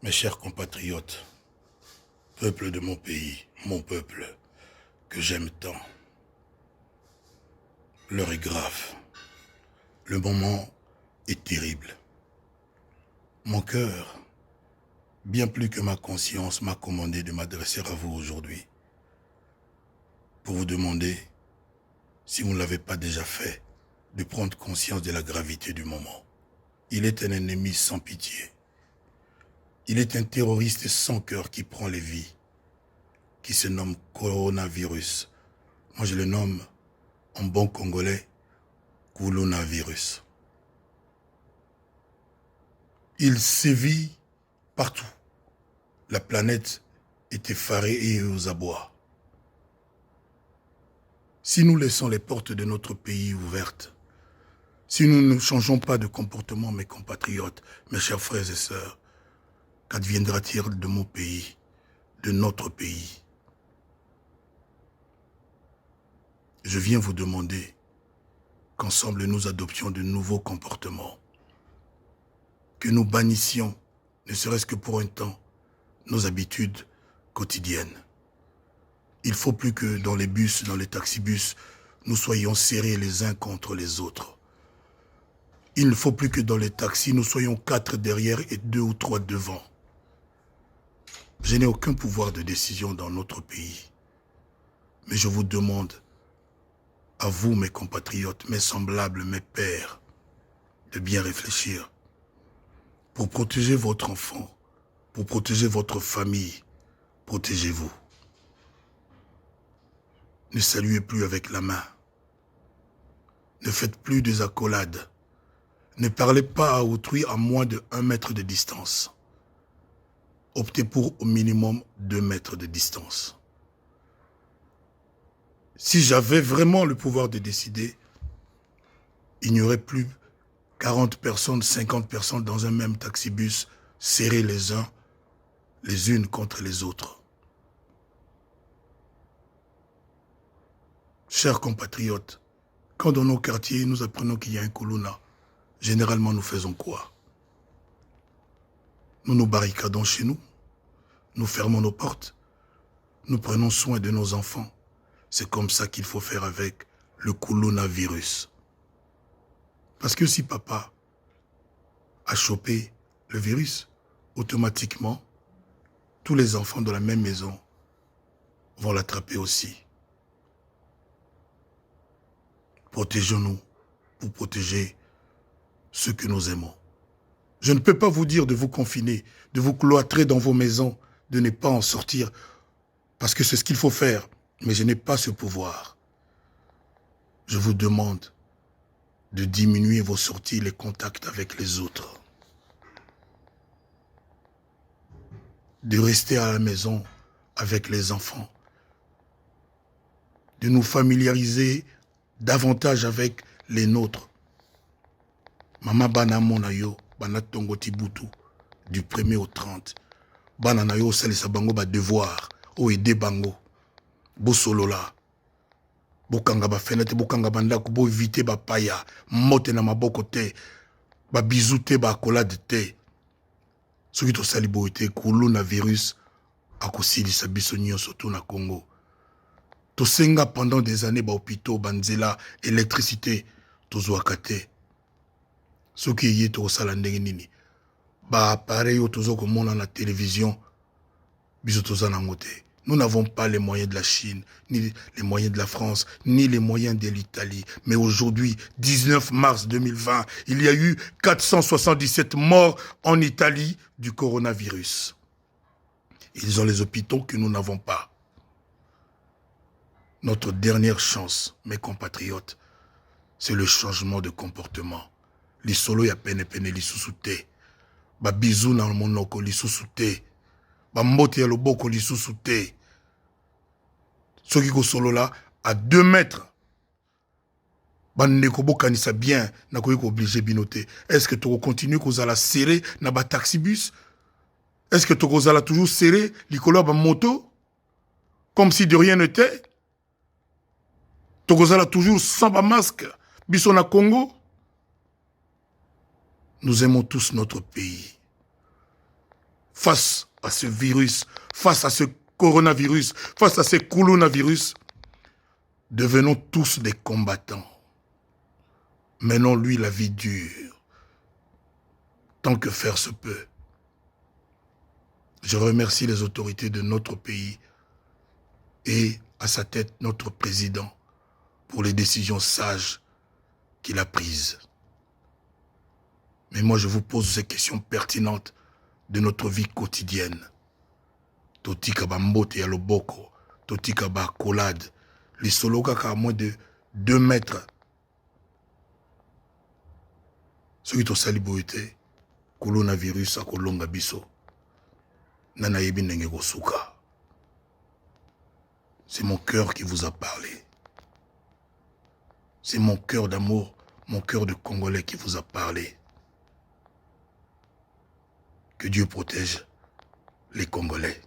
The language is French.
Mes chers compatriotes, peuple de mon pays, mon peuple, que j'aime tant, l'heure est grave, le moment est terrible. Mon cœur, bien plus que ma conscience, m'a commandé de m'adresser à vous aujourd'hui pour vous demander, si vous ne l'avez pas déjà fait, de prendre conscience de la gravité du moment. Il est un ennemi sans pitié. Il est un terroriste sans cœur qui prend les vies, qui se nomme coronavirus. Moi, je le nomme en bon congolais, coronavirus. Il sévit partout. La planète est effarée et aux abois. Si nous laissons les portes de notre pays ouvertes, si nous ne changeons pas de comportement, mes compatriotes, mes chers frères et sœurs, qu'adviendra-t-il de mon pays, de notre pays? Je viens vous demander qu'ensemble nous adoptions de nouveaux comportements, que nous bannissions, ne serait-ce que pour un temps, nos habitudes quotidiennes. Il ne faut plus que dans les bus, dans les taxibus, nous soyons serrés les uns contre les autres. Il ne faut plus que dans les taxis, nous soyons 4 derrière et 2 ou 3 devant. Je n'ai aucun pouvoir de décision dans notre pays. Mais je vous demande, à vous mes compatriotes, mes semblables, mes pères, de bien réfléchir. Pour protéger votre enfant, pour protéger votre famille, protégez-vous. Ne saluez plus avec la main. Ne faites plus des accolades. Ne parlez pas à autrui à moins de 1 mètre de distance. Optez pour au minimum 2 mètres de distance. Si j'avais vraiment le pouvoir de décider, il n'y aurait plus 40 personnes, 50 personnes dans un même taxibus, serrés les unes contre les autres. Chers compatriotes, quand dans nos quartiers nous apprenons qu'il y a un Kuluna, généralement nous faisons quoi? Nous nous barricadons chez nous, nous fermons nos portes, nous prenons soin de nos enfants. C'est comme ça qu'il faut faire avec le coronavirus. Parce que si papa a chopé le virus, automatiquement, tous les enfants de la même maison vont l'attraper aussi. Protégeons-nous pour protéger ceux que nous aimons. Je ne peux pas vous dire de vous confiner, de vous cloîtrer dans vos maisons, de ne pas en sortir, parce que c'est ce qu'il faut faire, mais je n'ai pas ce pouvoir. Je vous demande de diminuer vos sorties, les contacts avec les autres. De rester à la maison avec les enfants. De nous familiariser davantage avec les nôtres. Mama bana monayo, bana tongo tibutu, du 1er au 30. Bana nayo salisa bango ba devoir, o ede bango. Bo solola. Bokanga ba fenêtre, bokanga bandako, bo éviter ba paya, mote na maboko te, ba bisou te, ba accolade te. Soki to sali bo ete coronavirus akosilisa biso nyonso to na Congo. To senga pendant des années ba hôpitaux, banzela, électricité, to zwaka te. Soki yé to sala ndenge nini. Ba appareil yo tozo komona na télévision, biso toza nango te. Nous n'avons pas les moyens de la Chine, ni les moyens de la France, ni les moyens de l'Italie. Mais aujourd'hui, 19 mars 2020, il y a eu 477 morts en Italie du coronavirus. Ils ont les hôpitaux que nous n'avons pas. Notre dernière chance, mes compatriotes, c'est le changement de comportement. Les solo ya pene pene li susute. Ba bisou na monoko li susute. Bambote ya loboko lisusu te. Soki ko solo là à 2 mètres. Bandeko bokanisa bien na koyi ko obligé binote. Est-ce que tu continuer kozala serré na ba taxibus? Est-ce que tu kozala toujours serré likolo ba moto comme si de rien n'était? Tu kozala toujours sans ba masque biso na Congo? Nous aimons tous notre pays. face à ce virus, face à ce coronavirus, face à ce coronavirus, devenons tous des combattants. Menons-lui la vie dure, tant que faire se peut. Je remercie les autorités de notre pays et à sa tête notre président pour les décisions sages qu'il a prises. Mais moi je vous pose ces questions pertinentes de notre vie quotidienne. Totika bambote ya loboko, totika ba kolade, les soloka à moins de 2 mètres. Ce qui est saliboité, coronavirus a kolonga biso. Nana yebi ndenge kosuka. C'est mon cœur qui vous a parlé. C'est mon cœur d'amour, mon cœur de Congolais qui vous a parlé. Que Dieu protège les Congolais.